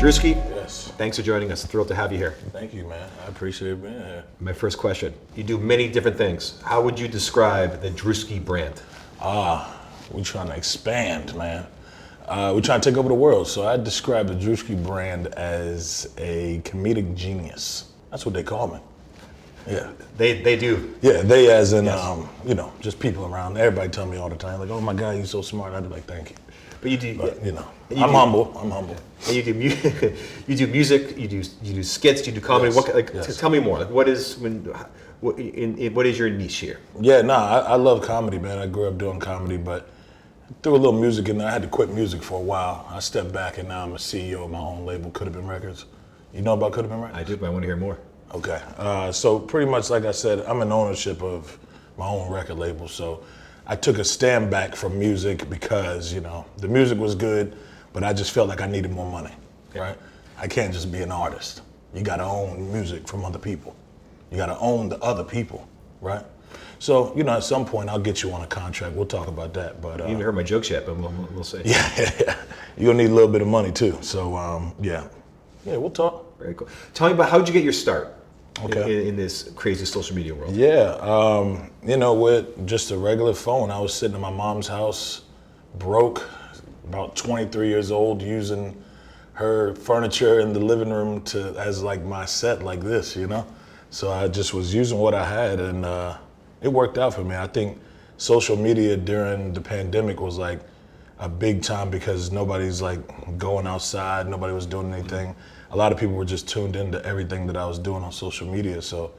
Druski, Yes. thanks for joining us. Thrilled to have you here. Thank you, man. I appreciate being here. My first question, you do many different things. How would you describe the Druski brand? We're trying to expand, man. We're trying to take over the world. So I describe the Druski brand as a comedic genius. That's what they call me. Yeah. They do. Yeah, they as in, just people around. Everybody tell me all the time, like, oh my God, you're so smart. I'd be like, thank you. But you do, But, I'm humble. And you do you do music, you do skits, you do comedy. Yes, Yes. Tell me more. Like, what is your niche here? Yeah, I love comedy, man. I grew up doing comedy, but threw a little music in there. I had to quit music for a while. I stepped back, and now I'm a CEO of my own label, Coulda Been Records. You know about Coulda Been Records? I do, but I want to hear more. Okay. So pretty much, like I said, I'm in ownership of my own record label. So I took a stand back from music because, the music was good, but I just felt like I needed more money, right? I can't just be an artist. You got to own music from other people. You got to own the other people, right? So, at some point I'll get you on a contract. We'll talk about that. But You haven't heard my jokes yet, but we'll see. Yeah. You'll need a little bit of money too. So, yeah, we'll talk. Very cool. Tell me about how did you get your start in this crazy social media world? Yeah, with just a regular phone. I was sitting in my mom's house, broke, about 23 years old, using her furniture in the living room as like my set like this, So I just was using what I had, and it worked out for me. I think social media during the pandemic was like a big time because nobody's like going outside, nobody was doing anything. A lot of people were just tuned into everything that I was doing on social media. So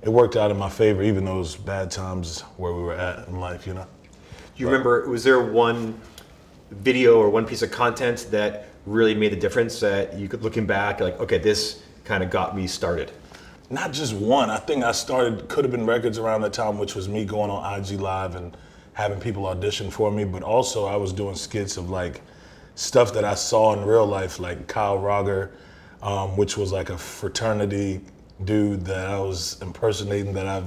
it worked out in my favor, even though it was bad times where we were at in life, Do you remember, was there one video or one piece of content that really made the difference that you could, looking back, like, okay, this kind of got me started? Not just one. I think I started Coulda Been Records around that time, which was me going on IG Live and having people audition for me. But also I was doing skits of like stuff that I saw in real life, like Kyle Rogger, which was like a fraternity dude that I was impersonating that I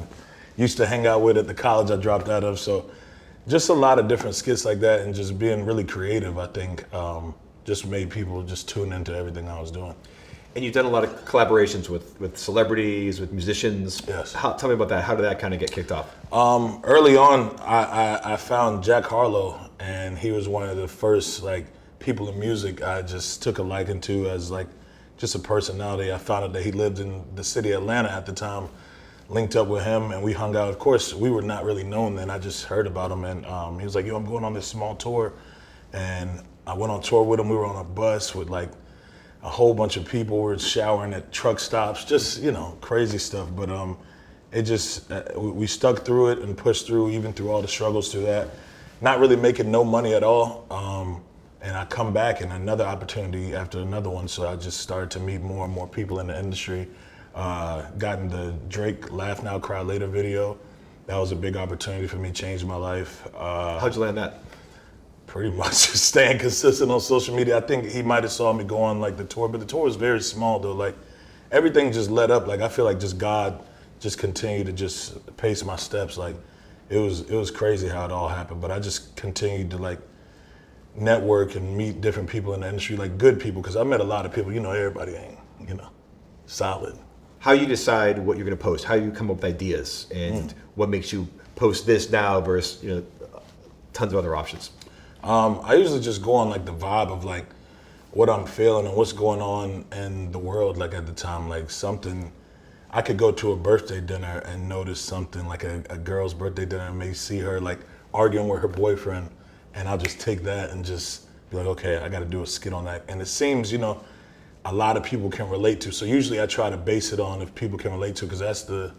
used to hang out with at the college I dropped out of. So just a lot of different skits like that, and just being really creative, I think, just made people just tune into everything I was doing. And you've done a lot of collaborations with celebrities, with musicians. Yes. Tell me about that. How did that kind of get kicked off? Early on, I found Jack Harlow, and he was one of the first like people in music I just took a liking to as like just a personality. I found out that he lived in the city of Atlanta at the time, linked up with him, and we hung out. Of course, we were not really known then. I just heard about him, and he was like, yo, I'm going on this small tour. And I went on tour with him. We were on a bus with like a whole bunch of people. We were showering at truck stops, just, crazy stuff. But it just, we stuck through it and pushed through, even through all the struggles through that. Not really making no money at all. And I come back and another opportunity after another one. So I just started to meet more and more people in the industry. Gotten the Drake Laugh Now, Cry Later video. That was a big opportunity for me, changed my life. How'd you land that? Pretty much just staying consistent on social media. I think he might have saw me go on like the tour, but the tour was very small though. Like everything just led up. Like I feel like just God just continued to just pace my steps. Like it was crazy how it all happened, but I just continued to like network and meet different people in the industry, like good people, because I met a lot of people, everybody ain't, solid. How you decide what you're going to post? How you come up with ideas, and what makes you post this now versus tons of other options? I usually just go on like the vibe of like what I'm feeling and what's going on in the world like at the time. Like something, I could go to a birthday dinner and notice something like a girl's birthday dinner and may see her like arguing with her boyfriend, and I'll just take that and just be like, okay, I got to do a skit on that. And it seems, a lot of people can relate to. So usually I try to base it on if people can relate to, because that's the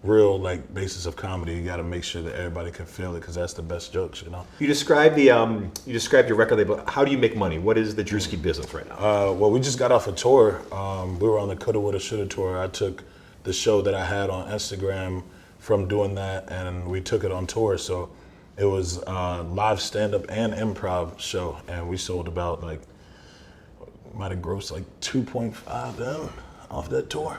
real like basis of comedy. You got to make sure that everybody can feel it, because that's the best jokes, You described your record label. How do you make money? What is the Druski business right now? Well, we just got off a tour. We were on the Coulda Woulda Shoulda tour. I took the show that I had on Instagram from doing that, and we took it on tour. So it was a live stand-up and improv show, and we sold about like, might have grossed like 2.5 M off that tour.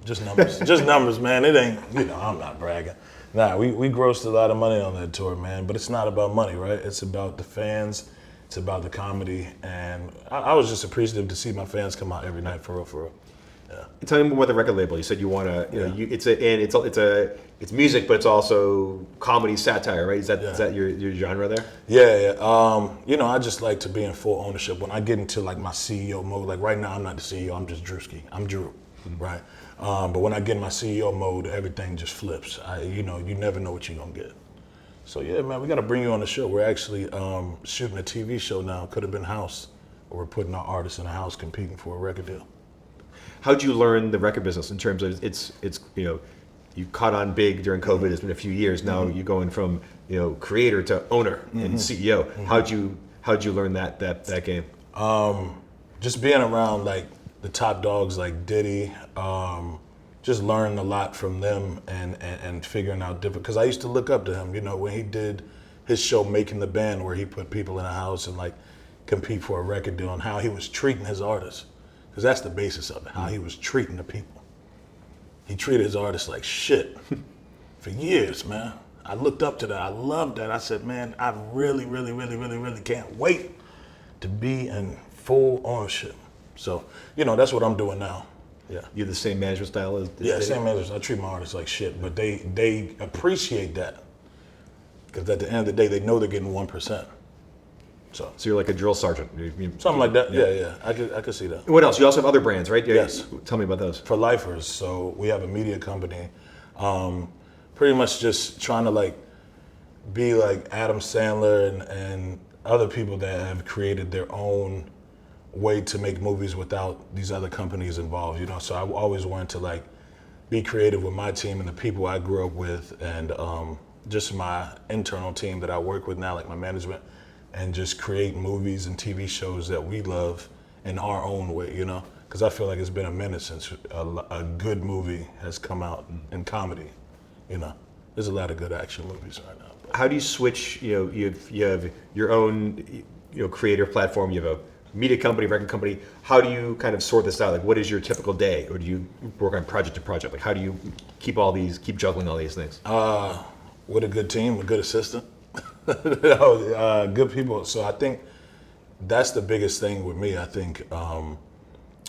Just numbers, man. It ain't, I'm not bragging. Nah, we grossed a lot of money on that tour, man. But it's not about money, right? It's about the fans It's about the comedy, and I was just appreciative to see my fans come out every night for real, for real. Yeah. Tell me more about the record label. You said you want to, it's music, but it's also comedy, satire, right? Is that your genre there? Yeah. You know, I just like to be in full ownership. When I get into like my CEO mode, like right now I'm not the CEO, I'm just Druski. I'm Drew, right? But when I get in my CEO mode, everything just flips. You never know what you're gonna get. So yeah, man, we got to bring you on the show. We're actually shooting a TV show now. Coulda Been House, where we're putting our artists in a house competing for a record deal. How'd you learn the record business in terms of it's you caught on big during COVID. It's been a few years now. You're going from creator to owner and CEO. How'd you learn that game? Just being around like the top dogs like Diddy. Just learned a lot from them and figuring out different, because I used to look up to him, when he did his show Making the Band, where he put people in a house and like compete for a record deal, and how he was treating his artists, because that's the basis of it, how he was treating the people. He treated his artists like shit for years, man. I looked up to that. I loved that. I said, man, I really, really, really, really, really can't wait to be in full ownership. So, that's what I'm doing now. Yeah. You have the same management style as Yeah, same management. I treat my artists like shit, but they appreciate that, because at the end of the day, they know they're getting 1%. So you're like a drill sergeant. Something like that. Yeah. I could see that. What else? You also have other brands, right? Yes. Tell me about those. For lifers, so we have a media company, pretty much just trying to like be like Adam Sandler and other people that have created their own way to make movies without these other companies involved, So I always wanted to like be creative with my team and the people I grew up with, and just my internal team that I work with now, like my management, and just create movies and TV shows that we love in our own way, Because I feel like it's been a minute since a good movie has come out in comedy, There's a lot of good action movies right now. How do you switch? You have your own, creator platform. You have a media company, record company. How do you kind of sort this out? Like, what is your typical day, or do you work on project to project? Like, how do you keep juggling all these things? With a good team, a good assistant, good people. So I think that's the biggest thing with me. I think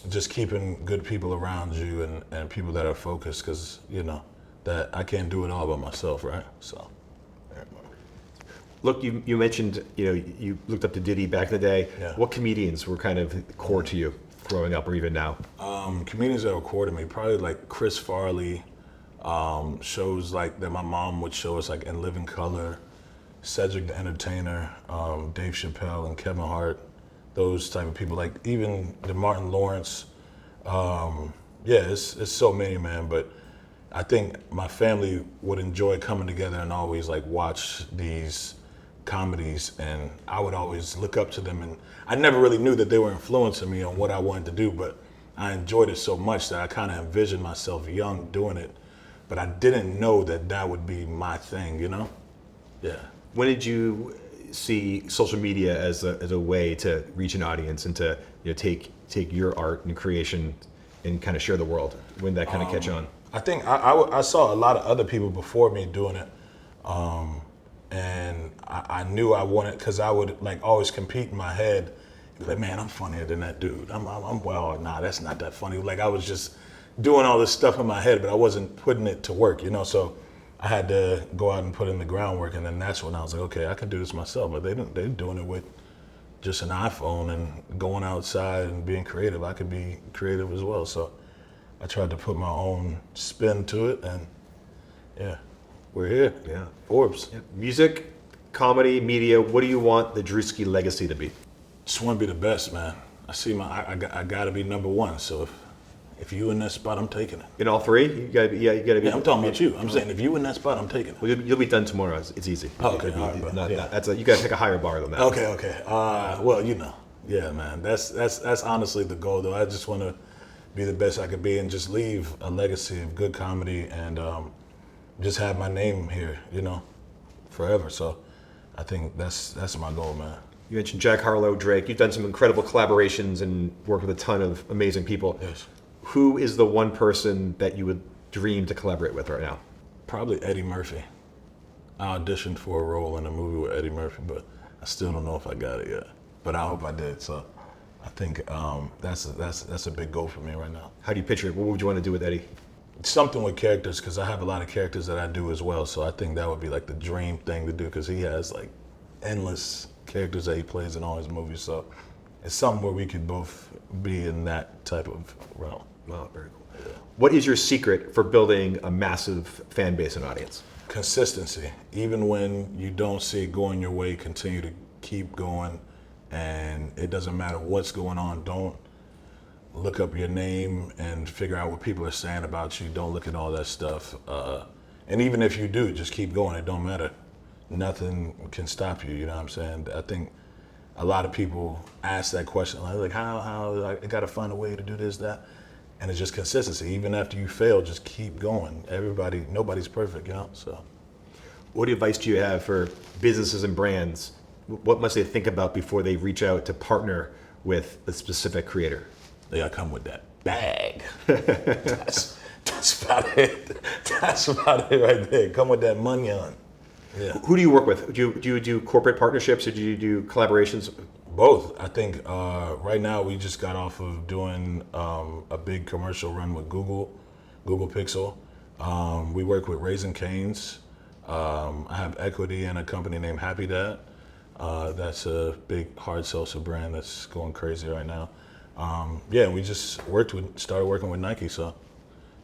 just keeping good people around you and people that are focused, because that I can't do it all by myself, right? So. Look, you mentioned, you looked up to Diddy back in the day. Yeah. What comedians were kind of core to you growing up or even now? Comedians that were core to me, probably like Chris Farley, shows like that my mom would show us, like In Living Color, Cedric the Entertainer, Dave Chappelle and Kevin Hart, those type of people, like even the Martin Lawrence. It's so many, man, but I think my family would enjoy coming together and always like watch these comedies, and I would always look up to them, and I never really knew that they were influencing me on what I wanted to do, but I enjoyed it so much that I kind of envisioned myself young doing it, but I didn't know that would be my thing, Yeah. When did you see social media as a way to reach an audience and to take your art and creation and kind of share the world? When did that kind of catch on? I think I saw a lot of other people before me doing it, and I knew I wanted, because I would like always compete in my head, like, man, I'm funnier than that dude. Nah, that's not that funny. Like, I was just doing all this stuff in my head, but I wasn't putting it to work, So I had to go out and put in the groundwork, and then that's when I was like, okay, I can do this myself. But they're doing it with just an iPhone and going outside and being creative. I could be creative as well. So I tried to put my own spin to it, and yeah, we're here. Yeah. Forbes. Yeah. Music, comedy, media, what do you want the Druski legacy to be? Just want to be the best, man. I gotta be number one. So if you in that spot, I'm taking it. In all three? You gotta be. Yeah, I'm talking about you. I'm saying if you in that spot, I'm taking it. Well, you'll be done tomorrow. It's easy. Okay, all right, bro. Yeah. You gotta take a higher bar than that. Okay. Well, yeah, man. That's honestly the goal, though. I just want to be the best I could be and just leave a legacy of good comedy and just have my name here, forever. So I think that's my goal, man. You mentioned Jack Harlow, Drake. You've done some incredible collaborations and worked with a ton of amazing people. Yes. Who is the one person that you would dream to collaborate with right now? Probably Eddie Murphy. I auditioned for a role in a movie with Eddie Murphy, but I still don't know if I got it yet. but I hope I did. So I think that's a big goal for me right now. How do you picture it? What would you want to do with Eddie? Something with characters, because I have a lot of characters that I do as well. So I think that would be like the dream thing to do, because he has like endless characters that he plays in all his movies. So it's something where we could both be in that type of realm. Wow, very cool. Yeah. What is your secret for building a massive fan base and audience? Consistency. Even when you don't see it going your way, continue to keep going. And it doesn't matter what's going on. Don't look up your name and figure out what people are saying about you. Don't look at all that stuff. And even if you do, just keep going. It don't matter. Nothing can stop you. You know what I'm saying? I think a lot of people ask that question, like how I got to find a way to do this, that. And it's just consistency. Even after you fail, just keep going. Nobody's perfect, you know? So, what advice do you have for businesses and brands? What must they think about before they reach out to partner with a specific creator? They gotta come with that bag. that's about it. That's about it right there. Come with that money on. Yeah. Who do you work with? Do you do corporate partnerships or do you do collaborations? Both. I think right now we just got off of doing a big commercial run with Google Pixel. We work with Raising Cane's. I have equity in a company named Happy Dad. That's a big hard seltzer brand that's going crazy right now. We just started working with Nike. So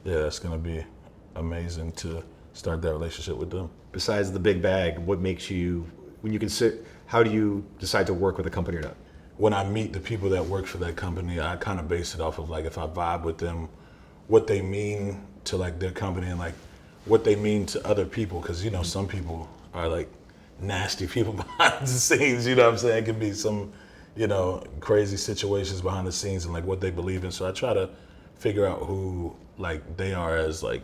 yeah, that's gonna be amazing to start that relationship with them. Besides the big bag, what makes you, when you consider, how do you decide to work with a company or not? When I meet the people that work for that company, I kind of base it off of like if I vibe with them, what they mean to like their company and like what they mean to other people. Because, you know, some people are like nasty people behind the scenes, you know what I'm saying? It could be some, you know, crazy situations behind the scenes and like what they believe in. So I try to figure out who like they are as like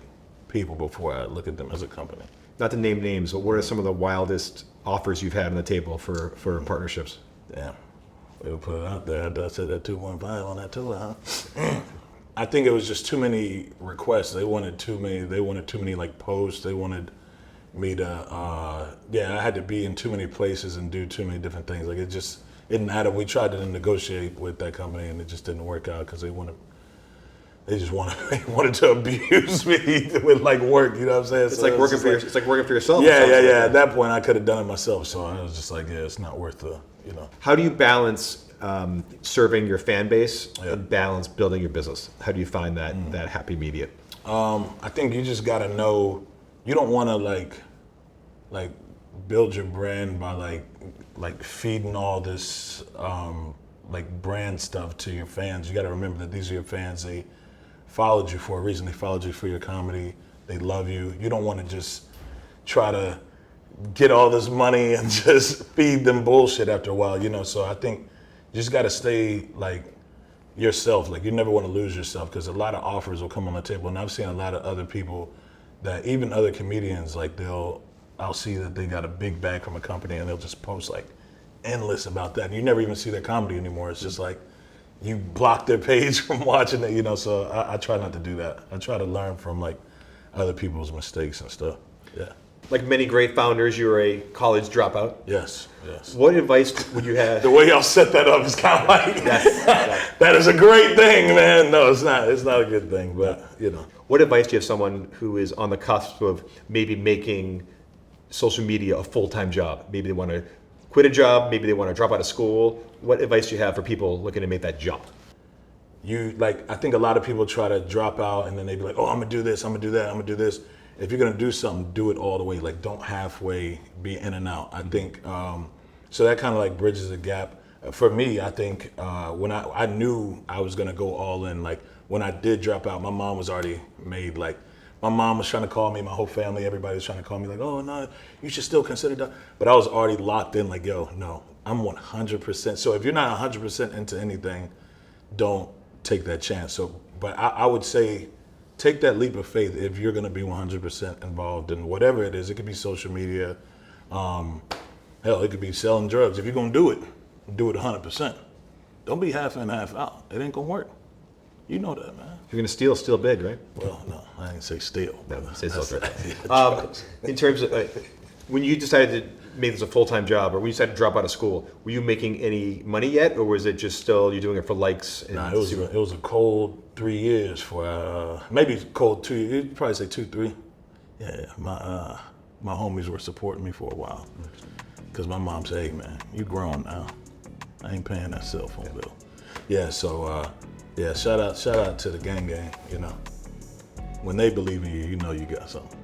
people before I look at them as a company. Not to name names, but what are some of the wildest offers you've had on the table for partnerships? Damn, we'll put it out there. I said that 215 on that too, huh? I think it was just too many requests. They wanted too many like posts. They wanted me to, I had to be in too many places and do too many different things. Like it didn't add up. We tried to negotiate with that company and it just didn't work out because they wanted to abuse me with like work, you know what I'm saying? It's like working for it's like working for yourself. Yeah. At that point, I could have done it myself. So I was just like, yeah, it's not worth the, you know. How do you balance serving your fan base and balance building your business? How do you find that happy medium? I think you just gotta know. You don't want to like build your brand by like feeding all this like brand stuff to your fans. You got to remember that these are your fans. They followed you for a reason. They followed you for your comedy. They love you. You don't want to just try to get all this money and just feed them bullshit after a while, you know? So I think you just got to stay like yourself. Like you never want to lose yourself because a lot of offers will come on the table. And I've seen a lot of other people that even other comedians, like I'll see that they got a big bag from a company and they'll just post like endless about that. And you never even see their comedy anymore. It's just like, you block their page from watching it, you know, so I try not to do that. I try to learn from like other people's mistakes and stuff. Yeah. Like many great founders, you were a college dropout. Yes. What advice would you have? The way y'all set that up is kind of like, that is a great thing, man. No, it's not. It's not a good thing, but you know. What advice do you have someone who is on the cusp of maybe making social media a full-time job? Maybe they want to quit a job, maybe they want to drop out of school. What advice do you have for people looking to make that jump? I think a lot of people try to drop out and then they be like, oh, I'm gonna do this, I'm gonna do that, I'm gonna do this. If you're gonna do something, do it all the way. Like don't halfway be in and out. I think, so that kind of like bridges the gap. For me, I think when I knew I was gonna go all in, like when I did drop out, my mom was already made. Like my mom was trying to call me, my whole family, everybody was trying to call me like, oh no, you should still consider that. But I was already locked in like, yo, no, I'm 100%. So if you're not 100% into anything, don't take that chance. So, but I would say, take that leap of faith if you're gonna be 100% involved in whatever it is. It could be social media, hell, it could be selling drugs. If you're gonna do it 100%. Don't be half in, half out. It ain't gonna work. You know that, man. If you're gonna steal big, right? Well, no, I didn't say steal. No, say steal. In terms of When you decided to make this a full-time job, or when you decided to drop out of school, were you making any money yet, or was it just still you're doing it for likes? And Nah, it was a cold 3 years for maybe cold 2 years. You'd probably say 2, 3. Yeah, my homies were supporting me for a while because my mom said, "Hey man, you grown now. I ain't paying that cell phone bill." Yeah, so yeah, shout out to the gang. You know, when they believe in you, you know you got something.